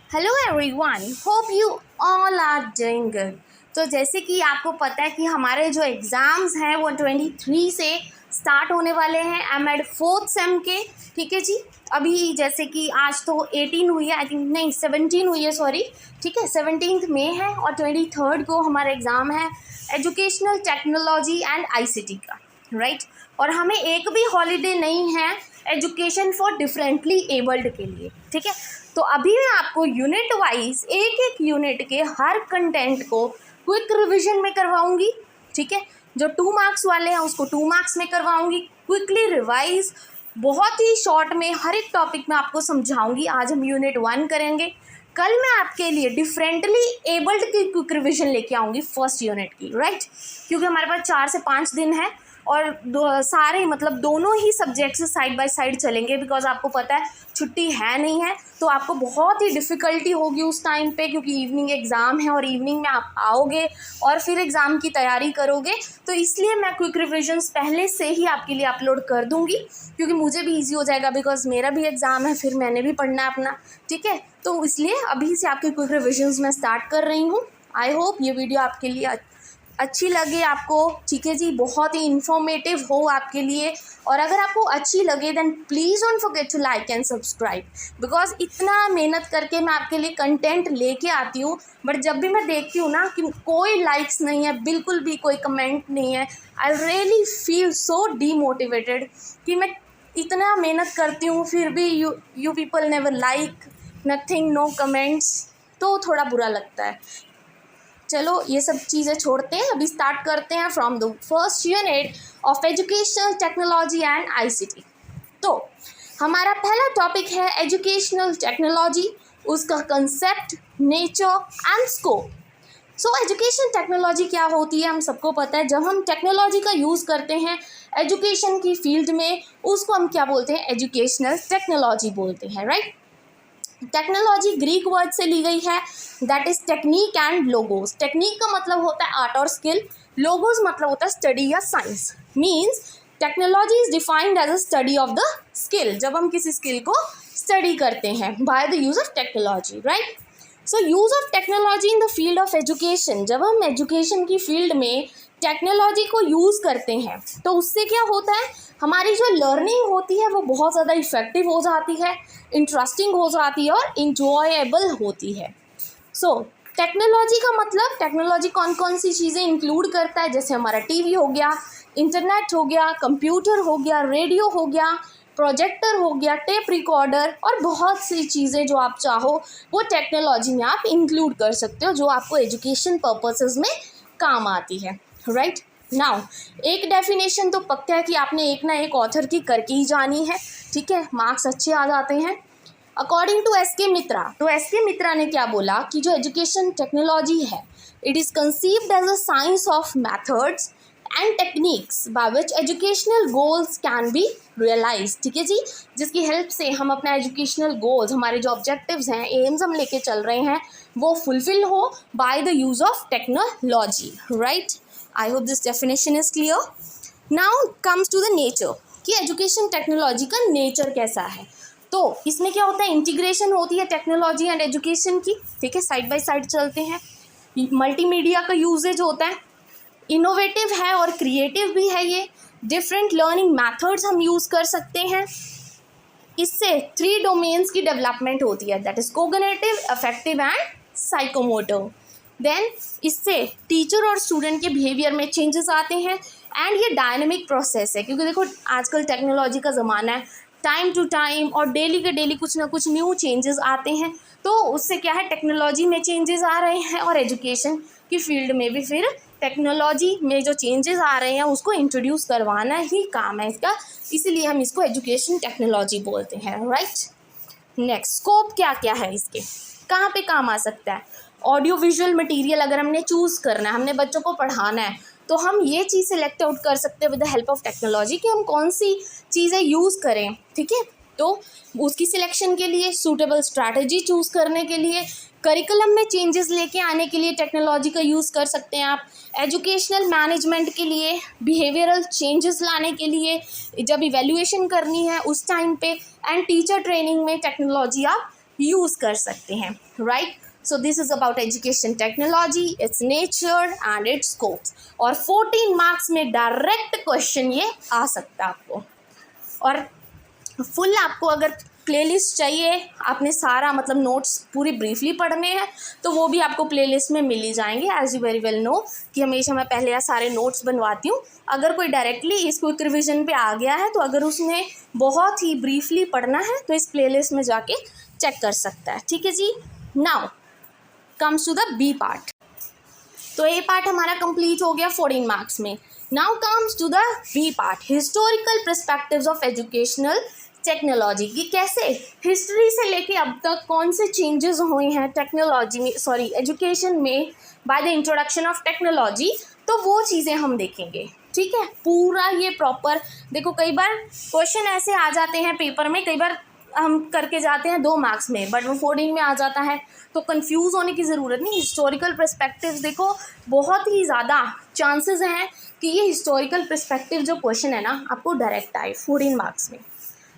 Hello everyone, hope you all are doing good. तो जैसे कि आपको पता है कि हमारे जो एग्ज़ाम्स हैं वो 23 से स्टार्ट होने वाले हैं एमएड फोर्थ सेम के। ठीक है जी। अभी जैसे कि आज तो 18 हुई है, आई थिंक नहीं 17 हुई है, सॉरी। ठीक है, 17 मई है और 23 को हमारा एग्ज़ाम है एजुकेशनल टेक्नोलॉजी एंड आईसीटी का, राइट। और हमें एक भी हॉलीडे नहीं है एजुकेशन फॉर डिफरेंटली एबल्ड के लिए। ठीक है, तो अभी मैं आपको यूनिट वाइज एक एक यूनिट के हर कंटेंट को क्विक रिवीजन में करवाऊंगी। ठीक है, जो 2 मार्क्स वाले हैं उसको 2 मार्क्स में करवाऊंगी, क्विकली रिवाइज बहुत ही शॉर्ट में हर एक टॉपिक में आपको समझाऊंगी। आज हम यूनिट 1 करेंगे, कल मैं आपके लिए डिफरेंटली एबल्ड की क्विक रिविजन लेके आऊँगी फर्स्ट यूनिट की, राइट। क्योंकि हमारे पास 4 से 5 दिन है और सारे मतलब दोनों ही सब्जेक्ट्स साइड बाय साइड चलेंगे, बिकॉज आपको पता है छुट्टी है नहीं है, तो आपको बहुत ही डिफ़िकल्टी होगी उस टाइम पे, क्योंकि इवनिंग एग्ज़ाम है और इवनिंग में आप आओगे और फिर एग्ज़ाम की तैयारी करोगे। तो इसलिए मैं क्विक रिविजन्स पहले से ही आपके लिए अपलोड कर दूँगी, क्योंकि मुझे भी ईजी हो जाएगा, बिकॉज मेरा भी एग्ज़ाम है, फिर मैंने भी पढ़ना है अपना। ठीक है, तो इसलिए अभी से आपके क्विक रिविजन्स मैं स्टार्ट कर रही हूँ। आई होप ये वीडियो आपके लिए अच्छी लगे आपको। ठीक है जी, बहुत ही इन्फॉर्मेटिव हो आपके लिए। और अगर आपको अच्छी लगे then please don't forget to like and subscribe, because इतना मेहनत करके मैं आपके लिए कंटेंट लेके आती हूँ, बट जब भी मैं देखती हूँ ना कि कोई लाइक्स नहीं है, बिल्कुल भी कोई कमेंट नहीं है, I really feel so demotivated कि मैं इतना मेहनत करती हूँ फिर भी you people never like, nothing, no comments, तो थोड़ा बुरा लगता है। चलो ये सब चीज़ें छोड़ते हैं, अभी स्टार्ट करते हैं from the first unit of educational technology and ICT. तो हमारा पहला टॉपिक है एजुकेशनल टेक्नोलॉजी, उसका concept, nature and scope. So education technology क्या होती है हम सबको पता है। जब हम टेक्नोलॉजी का यूज़ करते हैं एजुकेशन की फील्ड में, उसको हम क्या बोलते हैं, एजुकेशनल टेक्नोलॉजी बोलते हैं, राइट। टेक्नोलॉजी ग्रीक वर्ड से ली गई है, that is technique and logos. Technique का मतलब होता है आर्ट और स्किल, लोगोस मतलब होता है स्टडी या science. Means technology is defined as a study of the skill, जब हम किसी स्किल को स्टडी करते हैं by the use of technology, right. So use of technology in the field of education, जब हम एजुकेशन की फील्ड में टेक्नोलॉजी को यूज़ करते हैं तो उससे क्या होता है, हमारी जो लर्निंग होती है वो बहुत ज़्यादा इफ़ेक्टिव हो जाती है, इंटरेस्टिंग हो जाती है और इंजॉयबल होती है। सो टेक्नोलॉजी का मतलब, टेक्नोलॉजी कौन कौन सी चीज़ें इंक्लूड करता है, जैसे हमारा टीवी हो गया, इंटरनेट हो गया, कंप्यूटर हो गया, रेडियो हो गया, प्रोजेक्टर हो गया, टेप रिकॉर्डर, और बहुत सी चीज़ें जो आप चाहो वो टेक्नोलॉजी में आप इंक्लूड कर सकते हो, जो आपको एजुकेशन पर्पसेस में काम आती है, राइट। नाउ एक डेफिनेशन तो पक्का है कि आपने एक ना एक ऑथर की करके ही जानी है। ठीक है, मार्क्स अच्छे आ जाते हैं। According to SK. मित्रा, तो एस.के. मित्रा ने क्या बोला कि जो एजुकेशन टेक्नोलॉजी है, it is conceived as a science of methods and techniques by which educational goals can be realize. ठीक है जी, जिसकी हेल्प से हम अपना एजुकेशनल गोल्स, हमारे जो ऑब्जेक्टिव्स हैं, एम्स हम लेके चल रहे हैं, वो फुलफिल हो by the use of technology, right. I hope this definition is clear. Now comes to the nature, कि एजुकेशन टेक्नोलॉजी का नेचर कैसा है। तो इसमें क्या होता है, इंटीग्रेशन होती है टेक्नोलॉजी एंड एजुकेशन की। ठीक है, साइड बाय साइड चलते हैं। मल्टीमीडिया का यूजेज होता है, इनोवेटिव है और क्रिएटिव भी है ये। डिफरेंट लर्निंग मेथड्स हम यूज़ कर सकते हैं। इससे 3 डोमेन्स की डेवलपमेंट होती है, that is cognitive, affective and psychomotor. Then इससे टीचर और स्टूडेंट के बिहेवियर में चेंजेस आते हैं, एंड ये डायनेमिक प्रोसेस है, क्योंकि देखो आजकल टेक्नोलॉजी का ज़माना है, टाइम टू टाइम और डेली के डेली कुछ ना कुछ न्यू चेंजेस आते हैं। तो उससे क्या है, टेक्नोलॉजी में चेंजेस आ रहे हैं और एजुकेशन की फील्ड में भी फिर टेक्नोलॉजी में जो चेंजेस आ रहे हैं उसको इंट्रोड्यूस करवाना ही काम है इसका, इसीलिए हम इसको एजुकेशन टेक्नोलॉजी बोलते हैं, राइट। नेक्स्ट, स्कोप क्या क्या है इसके, कहाँ पे काम आ सकता है। ऑडियो विजुअल मटेरियल अगर हमने चूज़ करना है, हमने बच्चों को पढ़ाना है, तो हम ये चीज़ सेलेक्ट आउट कर सकते हैं with the help of technology कि हम कौन सी चीज़ें यूज़ करें। ठीक है, तो उसकी सिलेक्शन के लिए, सूटेबल स्ट्रैटेजी चूज़ करने के लिए, करिकुलम में चेंजेस लेके आने के लिए टेक्नोलॉजी का यूज़ कर सकते हैं आप। एजुकेशनल मैनेजमेंट के लिए, बिहेवियरल चेंजेस लाने के लिए, जब इवैल्यूएशन करनी है उस टाइम पे, एंड टीचर ट्रेनिंग में टेक्नोलॉजी आप यूज़ कर सकते हैं, right. So this is about education technology, it's nature and it's scopes. और 14 मार्क्स में डायरेक्ट क्वेश्चन ये आ सकता है आपको। और फुल आपको अगर प्लेलिस्ट चाहिए, आपने सारा मतलब नोट्स पूरी ब्रीफली पढ़ने हैं, तो वो भी आपको प्लेलिस्ट में मिल ही जाएंगे। As you very well know कि हमेशा मैं पहले या सारे नोट्स बनवाती हूँ। अगर कोई डायरेक्टली इस क्विक रिविजन पे आ गया है, तो अगर उसने बहुत ही ब्रीफली पढ़ना है तो इस प्लेलिस्ट में जाके चेक कर सकता है, ठीक है जी। Now comes to the B part. तो ए पार्ट हमारा कंप्लीट हो गया 14 मार्क्स में। Now comes to the B part, historical perspectives of educational technology, कि कैसे हिस्ट्री से लेके अब तक कौन से चेंजेस हुए हैं टेक्नोलॉजी में, सॉरी एजुकेशन में, by the introduction of technology. तो वो चीज़ें हम देखेंगे, ठीक है। पूरा ये प्रॉपर देखो, कई बार क्वेश्चन ऐसे आ जाते हैं पेपर में, कई बार हम करके जाते हैं 2 मार्क्स में, बट वो 14 में आ जाता है, तो कंफ्यूज होने की ज़रूरत नहीं। हिस्टोरिकल पर्सपेक्टिव्स देखो, बहुत ही ज़्यादा चांसेस हैं कि ये हिस्टोरिकल पर्सपेक्टिव जो क्वेश्चन है ना, आपको डायरेक्ट आए 14 मार्क्स में,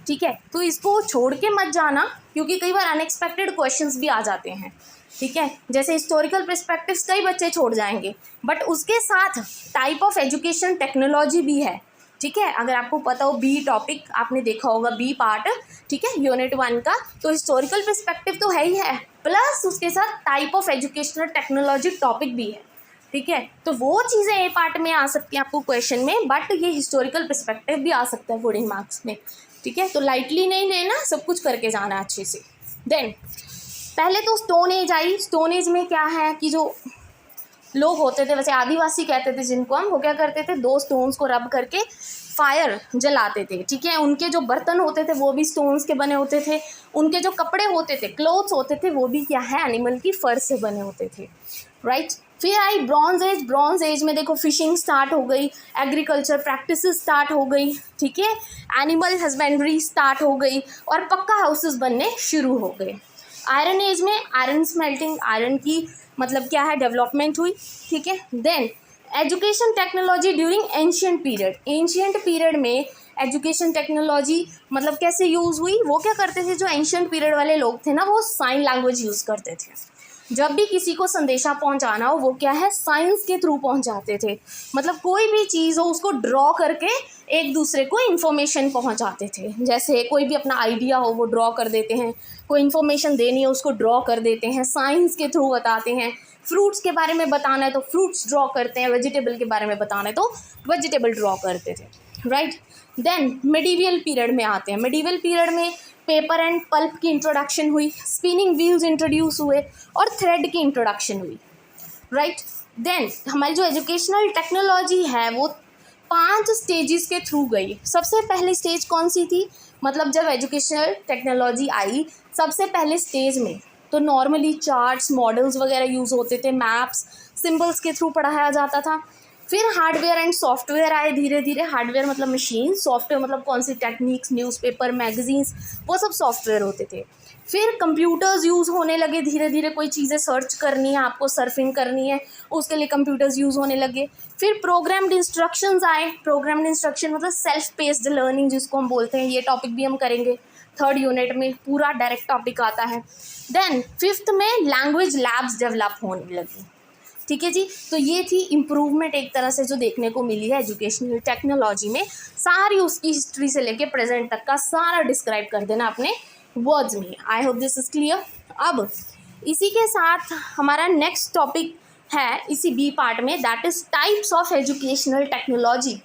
ठीक है। तो इसको छोड़ के मत जाना, क्योंकि कई बार अनएक्सपेक्टेड क्वेश्चंस भी आ जाते हैं, ठीक है। जैसे हिस्टोरिकल पर्सपेक्टिव्स कई बच्चे छोड़ जाएंगे, बट उसके साथ टाइप ऑफ एजुकेशन टेक्नोलॉजी भी है, ठीक है। अगर आपको पता हो, बी टॉपिक आपने देखा होगा, बी पार्ट, ठीक है, यूनिट 1 का, तो हिस्टोरिकल पर्सपेक्टिव तो है ही है, प्लस उसके साथ type of educational technology topic भी है, ठीक है। तो वो चीज़ें ए पार्ट में आ सकती हैं आपको क्वेश्चन में, बट ये हिस्टोरिकल पर्सपेक्टिव भी आ सकता है 14 मार्क्स में, ठीक है। तो लाइटली नहीं लेना, सब कुछ करके जाना अच्छे से। देन पहले तो स्टोन एज आई। स्टोन एज में क्या है कि जो लोग होते थे, वैसे आदिवासी कहते थे जिनको हम, वो क्या करते थे, 2 स्टोन्स को रब करके फायर जलाते थे, ठीक है। उनके जो बर्तन होते थे वो भी स्टोन्स के बने होते थे, उनके जो कपड़े होते थे, क्लोथ्स होते थे, वो भी क्या है, एनिमल की फर से बने होते थे, राइट। फिर आई ब्रॉन्ज एज। ब्रॉन्ज एज में देखो फिशिंग स्टार्ट हो गई, एग्रीकल्चर प्रैक्टिसेस स्टार्ट हो गई, ठीक है, एनिमल हस्बेंड्री स्टार्ट हो गई, और पक्का हाउसेस बनने शुरू हो गए। आयरन एज में आयरन स्मेल्टिंग, आयरन की मतलब क्या है, डेवलपमेंट हुई, ठीक है। Then education technology during ancient period. Ancient period में एजुकेशन टेक्नोलॉजी मतलब कैसे यूज़ हुई, वो क्या करते थे, जो एंशियंट पीरियड वाले लोग थे ना, वो साइन लैंग्वेज यूज़ करते थे। जब भी किसी को संदेशा पहुंचाना हो, वो क्या है, साइंस के थ्रू पहुंचाते थे। मतलब कोई भी चीज़ हो, उसको ड्रॉ करके एक दूसरे को इन्फॉर्मेशन पहुंचाते थे। जैसे कोई भी अपना आइडिया हो, वो ड्रॉ कर देते हैं, कोई इन्फॉर्मेशन देनी है उसको ड्रॉ कर देते हैं, साइंस के थ्रू बताते हैं। फ्रूट्स के बारे में बताना है तो फ्रूट्स ड्रॉ करते हैं, वेजिटेबल के बारे में बताना है तो वेजिटेबल ड्रॉ करते थे, राइट। देन मिडीवियल पीरियड में आते हैं। मिडीवियल पीरियड में पेपर एंड पल्प की इंट्रोडक्शन हुई, स्पिनिंग व्हील्स इंट्रोड्यूस हुए, और थ्रेड की इंट्रोडक्शन हुई, राइट। देन हमारी जो एजुकेशनल टेक्नोलॉजी है वो 5 स्टेजेस के थ्रू गई। सबसे पहली स्टेज कौन सी थी, मतलब जब एजुकेशनल टेक्नोलॉजी आई, सबसे पहले स्टेज में तो नॉर्मली चार्ट्स, मॉडल्स वगैरह यूज़ होते थे, मैप्स, सिंबल्स के थ्रू पढ़ाया जाता था। फिर हार्डवेयर एंड सॉफ्टवेयर आए धीरे धीरे। हार्डवेयर मतलब मशीन, सॉफ्टवेयर मतलब कौन सी टेक्निक्स, न्यूज़पेपर, मैगजीन्स, वो सब सॉफ्टवेयर होते थे। फिर कंप्यूटर्स यूज़ होने लगे धीरे धीरे, कोई चीज़ें सर्च करनी है आपको, सर्फिंग करनी है, उसके लिए कंप्यूटर्स यूज़ होने लगे। फिर प्रोग्राम्ड इंस्ट्रक्शंस आए। प्रोग्राम्ड इंस्ट्रक्शन मतलब सेल्फ पेस्ड लर्निंग जिसको हम बोलते हैं, ये टॉपिक भी हम करेंगे 3rd यूनिट में, पूरा डायरेक्ट टॉपिक आता है। देन 5th में लैंग्वेज लैब्स डेवलप होने लगी, ठीक है जी। तो ये थी इम्प्रूवमेंट एक तरह से जो देखने को मिली है एजुकेशनल टेक्नोलॉजी में। सारी उसकी हिस्ट्री से लेके प्रेजेंट तक का सारा डिस्क्राइब कर देना अपने वर्ड्स में। I hope this is clear. अब इसी के साथ हमारा नेक्स्ट टॉपिक है इसी बी पार्ट में, that is types of educational technology.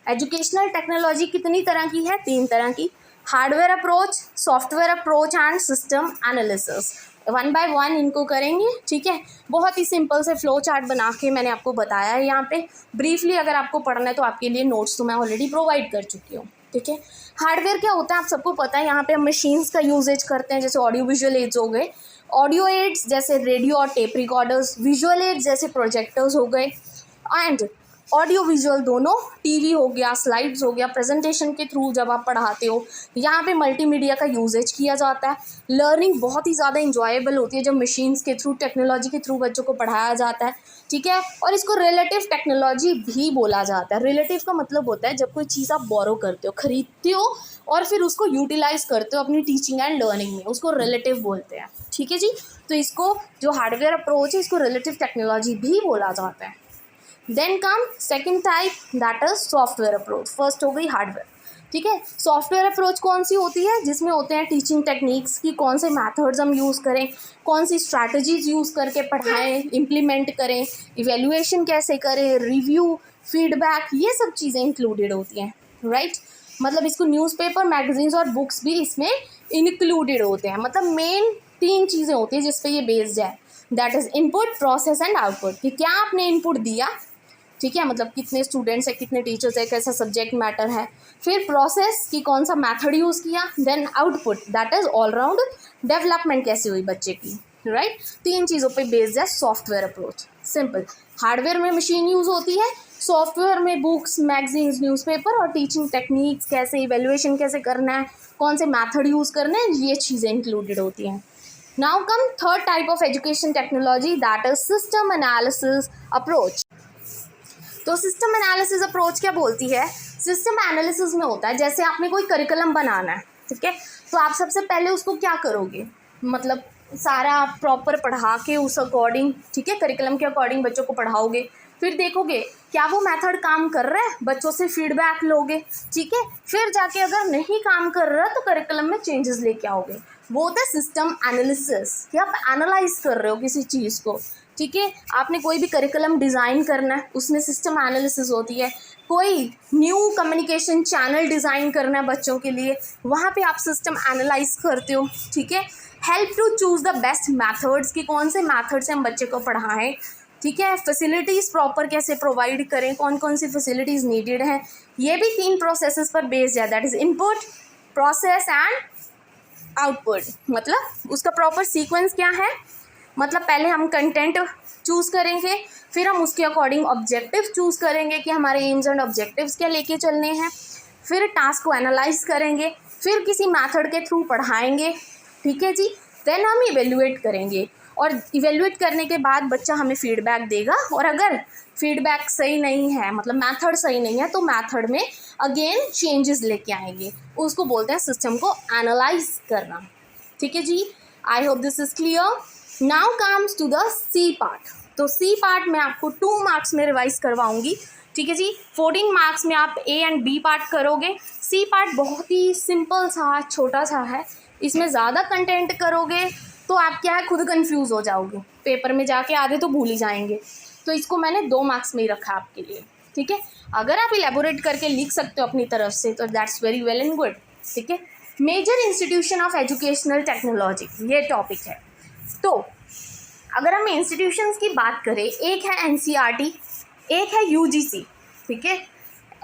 Educational technology कितनी तरह की है, 3 तरह की, hardware approach, software approach and system analysis. 1 by 1 इनको करेंगे, ठीक है। बहुत ही सिंपल से फ्लो चार्ट बना के मैंने आपको बताया है यहाँ पे। ब्रीफली अगर आपको पढ़ना है तो आपके लिए नोट्स तो मैं ऑलरेडी प्रोवाइड कर चुकी हूँ, ठीक है। हार्डवेयर क्या होता है आप सबको पता है, यहाँ पे हम मशीन्स का यूजेज करते हैं, जैसे ऑडियो विजुअल एड्स हो गए, ऑडियो एड्स जैसे रेडियो और टेप रिकॉर्डर्स, विजुअल एड्स जैसे प्रोजेक्टर्स हो गए, एंड ऑडियो विजुअल दोनों, टीवी हो गया, स्लाइड्स हो गया, प्रेजेंटेशन के थ्रू जब आप पढ़ाते हो, यहाँ पे मल्टीमीडिया का यूजेज किया जाता है। लर्निंग बहुत ही ज़्यादा इंजॉयबल होती है जब मशीन्स के थ्रू, टेक्नोलॉजी के थ्रू बच्चों को पढ़ाया जाता है, ठीक है। और इसको रिलेटिव टेक्नोलॉजी भी बोला जाता है। रिलेटिव का मतलब होता है जब कोई चीज़ आप बोरो करते हो, खरीदते हो और फिर उसको यूटिलाइज करते हो अपनी टीचिंग एंड लर्निंग में, उसको रिलेटिव बोलते हैं। ठीक है जी, तो इसको जो हार्डवेयर अप्रोच है इसको रिलेटिव टेक्नोलॉजी भी बोला जाता है। Then come second type, that is software approach. First हो गई हार्डवेयर, ठीक है। सॉफ्टवेयर अप्रोच कौन सी होती है, जिसमें होते हैं टीचिंग टेक्निक्स की कौन से मेथड्स हम यूज़ करें, कौन सी स्ट्रैटेजीज यूज़ करके पढ़ाएं, इम्प्लीमेंट करें, इवेल्युएशन कैसे करें, रिव्यू, फीडबैक, ये सब चीज़ें इंक्लूडेड होती हैं, राइट। मतलब इसको न्यूज़पेपर, मैगजीन्स और बुक्स भी इसमें इंक्लूडेड होते हैं। मतलब मेन 3 चीज़ें होती हैं जिस पे ये बेस्ड है, that is input, process and output, कि क्या आपने इनपुट दिया, ठीक है, मतलब कितने स्टूडेंट्स हैं, कितने टीचर्स हैं, कैसा सब्जेक्ट मैटर है। फिर प्रोसेस कि कौन सा मेथड यूज़ किया। Then output, that is all round development कैसी हुई बच्चे की, राइट। 3 चीज़ों पे बेस्ड है सॉफ्टवेयर अप्रोच। सिंपल, हार्डवेयर में मशीन यूज़ होती है, सॉफ्टवेयर में बुक्स, मैगजीन्स, न्यूज़पेपर और टीचिंग टेक्निक्स, कैसे इवेल्युएशन कैसे करना है, कौन से मैथड यूज़ करने हैं, ये चीज़ें इंक्लूडेड होती हैं। Now come third type of education technology, that is system analysis approach. तो सिस्टम एनालिसिस अप्रोच क्या बोलती है, सिस्टम एनालिसिस में होता है जैसे आपने कोई करिकुलम बनाना है, ठीक है, तो आप सबसे पहले उसको क्या करोगे, मतलब सारा प्रॉपर पढ़ा के उस अकॉर्डिंग, ठीक है, करिकुलम के अकॉर्डिंग बच्चों को पढ़ाओगे। फिर देखोगे क्या वो मेथड काम कर रहा है, बच्चों से फीडबैक लोगे, ठीक है। फिर जाके अगर नहीं काम कर रहा तो करिकुलम में चेंजेस लेके आओगे। वो होता है सिस्टम एनालिसिस, कि आप एनालाइज कर रहे हो किसी चीज़ को, ठीक है। आपने कोई भी करिकुलम डिज़ाइन करना है, उसमें सिस्टम एनालिसिस होती है। कोई न्यू कम्युनिकेशन चैनल डिज़ाइन करना है बच्चों के लिए, वहाँ पे आप सिस्टम एनालाइज करते हो, ठीक है। Help to choose the best methods, कि कौन से मैथड से हम बच्चे को पढ़ाएं, ठीक है। फैसिलिटीज़ प्रॉपर कैसे प्रोवाइड करें, कौन कौन सी फैसिलिटीज़ नीडेड हैं, ये भी 3 प्रोसेसेस पर बेस्ड है, that is input, process and output. मतलब उसका प्रॉपर सीक्वेंस क्या है, मतलब पहले हम कंटेंट चूज़ करेंगे, फिर हम उसके अकॉर्डिंग ऑब्जेक्टिव चूज़ करेंगे कि हमारे एम्स एंड ऑब्जेक्टिव्स क्या लेके चलने हैं, फिर टास्क को एनालाइज करेंगे, फिर किसी मेथड के थ्रू पढ़ाएंगे, ठीक है जी। देन हम इवेल्युएट करेंगे, और इवेल्युएट करने के बाद बच्चा हमें फीडबैक देगा, और अगर फीडबैक सही नहीं है, मतलब मेथड सही नहीं है, तो मेथड में अगेन चेंजेस लेके आएंगे। उसको बोलते हैं सिस्टम को एनालाइज करना, ठीक है जी। I hope this is clear. Now comes to the C part. तो सी पार्ट में आपको 2 मार्क्स में रिवाइज करवाऊंगी, ठीक है जी। 14 मार्क्स में आप ए एंड बी पार्ट करोगे। सी पार्ट बहुत ही सिंपल सा, छोटा सा है, इसमें ज़्यादा कंटेंट करोगे तो आप क्या है, खुद कंफ्यूज हो जाओगे, पेपर में जाके आधे तो भूल ही जाएंगे। तो इसको मैंने 2 मार्क्स में ही रखा आपके लिए, ठीक है। अगर आप इलेबोरेट करके लिख सकते हो अपनी तरफ से तो that's very well and good, ठीक है। Major institution of educational technology, ये टॉपिक है। तो अगर हम इंस्टीट्यूशंस की बात करें, एक है एनसीईआरटी, एक है यूजीसी, ठीक है।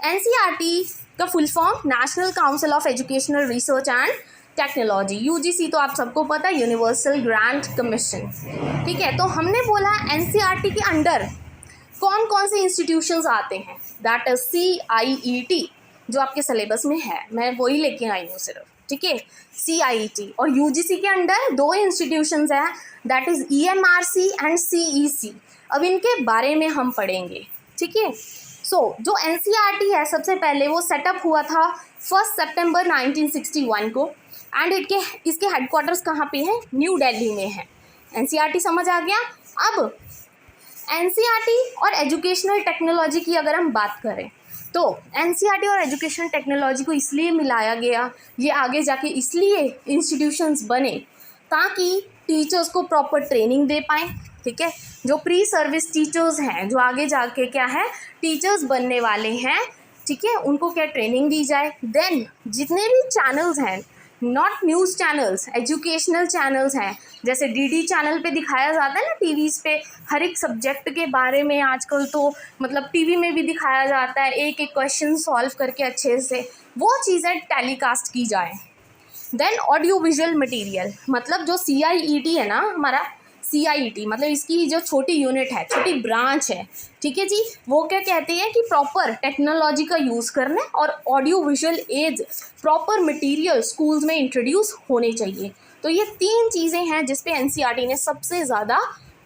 एनसीईआरटी का full form national council of educational research and technology, UGC तो आप सबको पता है, यूनिवर्सल ग्रांट कमीशन, ठीक है। तो हमने बोला एनसीईआरटी के अंडर कौन कौन से इंस्टीट्यूशंस आते हैं, दैट इज CIET, जो आपके सिलेबस में है, मैं वही लेके आई हूँ सिर्फ, ठीक है, CIET। और यूजीसी के अंडर 2 इंस्टीट्यूशंस हैं, that is EMRC and CEC। अब इनके बारे में हम पढ़ेंगे, ठीक है। जो एनसीईआरटी है, सबसे पहले वो सेटअप हुआ था 1 सितंबर 1961 को, एंड इसके हेडक्वार्टर्स कहाँ पे हैं, न्यू दिल्ली में है। एनसीईआरटी समझ आ गया। अब एनसीईआरटी और एजुकेशनल टेक्नोलॉजी की अगर हम बात करें, तो एनसीईआरटी और एजुकेशनल टेक्नोलॉजी को इसलिए मिलाया गया, ये आगे जाके इसलिए इंस्टीट्यूशंस बने ताकि टीचर्स को प्रॉपर ट्रेनिंग दे पाएँ, ठीक है। जो प्री सर्विस टीचर्स हैं, जो आगे जाके क्या है टीचर्स बनने वाले हैं, ठीक है, उनको क्या ट्रेनिंग दी जाए। देन जितने भी चैनल्स हैं, not news channels, educational channels हैं, जैसे डीडी चैनल पे दिखाया जाता है ना टीवीज़ पे, हर एक सब्जेक्ट के बारे में आजकल तो मतलब टीवी में भी दिखाया जाता है, एक एक क्वेश्चन सॉल्व करके अच्छे से, वो चीज़ें टेलीकास्ट की जाए। देन ऑडियो विजुअल मटेरियल, मतलब जो CIET है ना हमारा, CIET मतलब इसकी जो छोटी यूनिट है, छोटी ब्रांच है, ठीक है जी, वो क्या कहते हैं कि प्रॉपर टेक्नोलॉजी का यूज़ करने और audio visual as proper material schools में इंट्रोड्यूस होने चाहिए। तो ये 3 चीज़ें हैं जिस पे एनसीईआरटी ने सबसे ज़्यादा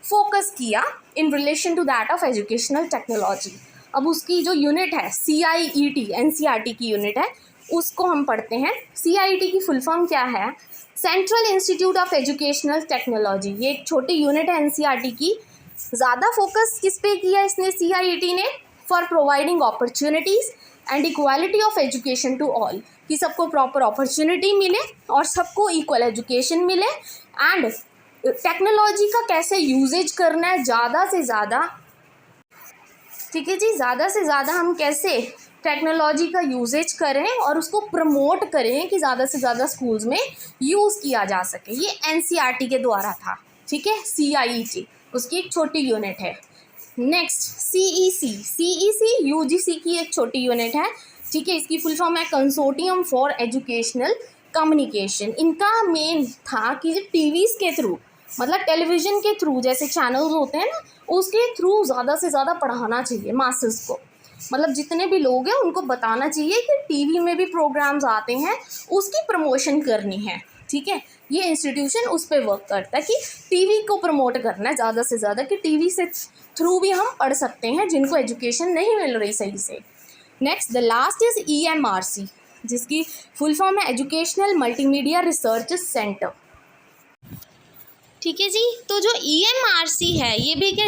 फोकस किया in relation to that of educational technology. अब उसकी जो यूनिट है CIET, एनसीईआरटी की यूनिट है, उसको हम पढ़ते हैं। CIT की फुल फॉर्म क्या है? Central institute of educational technology. ये एक छोटी यूनिट है NCERT की। ज़्यादा फोकस किस पे किया इसने CIT ने? For providing opportunities and equality of education to all, कि सबको प्रॉपर अपॉर्चुनिटी मिले और सबको इक्वल एजुकेशन मिले, एंड टेक्नोलॉजी का कैसे यूजेज करना है ज़्यादा से ज़्यादा। ठीक है जी, ज़्यादा से ज़्यादा हम कैसे टेक्नोलॉजी का यूजेज करें और उसको प्रमोट करें कि ज़्यादा से ज़्यादा स्कूल्स में यूज़ किया जा सके। ये NCERT के द्वारा था। ठीक है, CIT उसकी एक छोटी यूनिट है। नेक्स्ट CEC UGC की एक छोटी यूनिट है। ठीक है, इसकी फुल फॉर्म है कंसोर्टियम फॉर एजुकेशनल कम्युनिकेशन। इनका मेन था कि टीवीज़ के थ्रू, मतलब टेलीविज़न के थ्रू जैसे चैनल्स होते हैं ना, उसके थ्रू ज़्यादा से ज़्यादा पढ़ाना चाहिए मासेस को। मतलब जितने भी लोग हैं उनको बताना चाहिए कि टीवी में भी प्रोग्राम्स आते हैं, उसकी प्रमोशन करनी है। ठीक है, ये इंस्टीट्यूशन उस पर वर्क करता है कि टीवी को प्रमोट करना है ज़्यादा से ज़्यादा, कि टीवी से थ्रू भी हम पढ़ सकते हैं जिनको एजुकेशन नहीं मिल रही सही से। Next the last is EMRC, जिसकी फुल फॉर्म है एजुकेशनल मल्टीमीडिया रिसर्च सेंटर। ठीक है जी, तो जो EMRC है ये भी क्या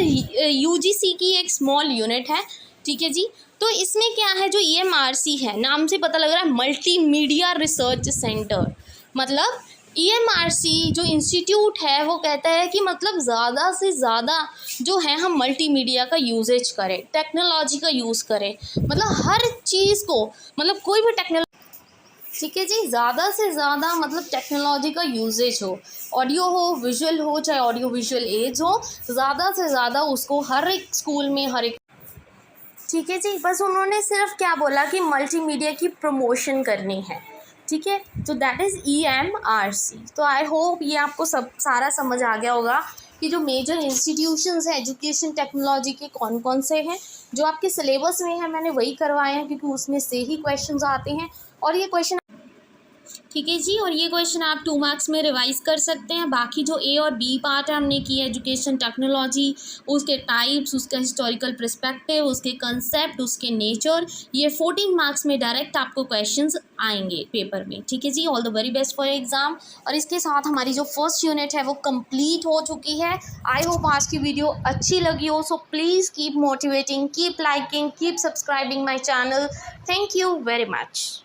UGC की एक स्मॉल यूनिट है। ठीक है जी, तो इसमें क्या है, जो EMRC है नाम से पता लग रहा है मल्टीमीडिया रिसर्च सेंटर। मतलब EMRC जो इंस्टीट्यूट है वो कहता है कि मतलब ज़्यादा से ज़्यादा जो है हम मल्टीमीडिया का यूजेज करें, टेक्नोलॉजी का यूज़ करें, मतलब हर चीज़ को, मतलब कोई भी टेक्नोलॉजी। ठीक है जी, ज़्यादा से ज़्यादा मतलब टेक्नोलॉजी का यूजेज हो, ऑडियो हो, विजुअल हो, चाहे ऑडियो विजुअल एड्स हो, ज़्यादा से ज़्यादा उसको हर एक स्कूल में, हर एक। ठीक है जी, बस उन्होंने सिर्फ क्या बोला कि मल्टीमीडिया की प्रमोशन करनी है। ठीक है, तो दैट इज़ EMRC। तो आई होप ये आपको सब सारा समझ आ गया होगा कि जो मेजर इंस्टीट्यूशंस हैं एजुकेशन टेक्नोलॉजी के कौन कौन से हैं। जो आपके सिलेबस में है मैंने वही करवाए हैं, क्योंकि उसमें से ही क्वेश्चंस आते हैं। और ये क्वेश्चन, ठीक है जी, और ये क्वेश्चन आप 2 मार्क्स में रिवाइज कर सकते हैं। बाकी जो A और B पार्ट हमने किया एजुकेशन टेक्नोलॉजी, उसके टाइप्स, उसका हिस्टोरिकल पर्सपेक्टिव, उसके कंसेप्ट, उसके नेचर, ये 14 मार्क्स में डायरेक्ट आपको क्वेश्चंस आएंगे पेपर में। ठीक है जी, all the very best for exam. और इसके साथ हमारी जो फर्स्ट यूनिट है वो कंप्लीट हो चुकी है। आई होप आज की वीडियो अच्छी लगी हो। So please keep motivating, keep liking, keep subscribing my channel. Thank you very much.